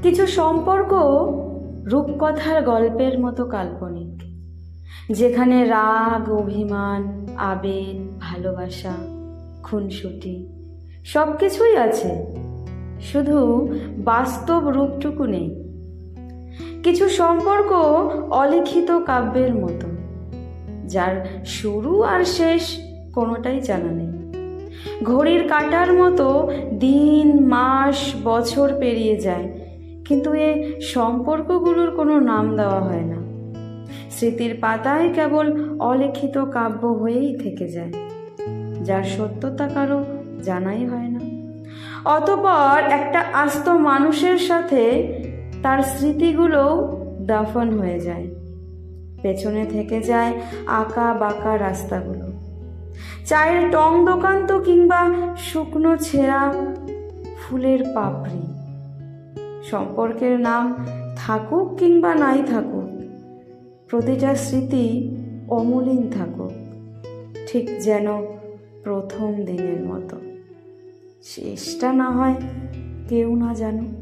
কিছু সম্পর্ক রূপকথার গল্পের মতো কাল্পনিক, যেখানে রাগ, অভিমান, আবেগ, ভালোবাসা, খুনসুটি সব কিছুই আছে, শুধু বাস্তব রূপটুকু নেই। কিছু সম্পর্ক অলিখিত কাব্যের মতো, যার শুরু আর শেষ কোনোটাই জানা নেই। ঘড়ির কাঁটার মতো দিন, মাস, বছর পেরিয়ে যায়, কিন্তু এ সম্পর্কগুলোর কোনো নাম দেওয়া হয় না। স্মৃতির পাতায় কেবল অলিখিত কাব্য হয়েই থেকে যায়, যার সত্যতা কারো জানাই হয় না। অতঃপর একটা আস্ত মানুষের সাথে তার স্মৃতিগুলোও দাফন হয়ে যায়। পেছনে থেকে যায় আঁকা বাঁকা রাস্তাগুলো, চায়ের টং দোকান তো কিংবা শুকনো ছেঁড়া ফুলের পাপড়ি। সম্পর্কের নাম থাকুক কিংবা নাই থাকুক, প্রতিটা স্মৃতি অমলিন থাকুক, ঠিক যেন প্রথম দিনের মতো। শেষটা না হয় কেউ না জানুক।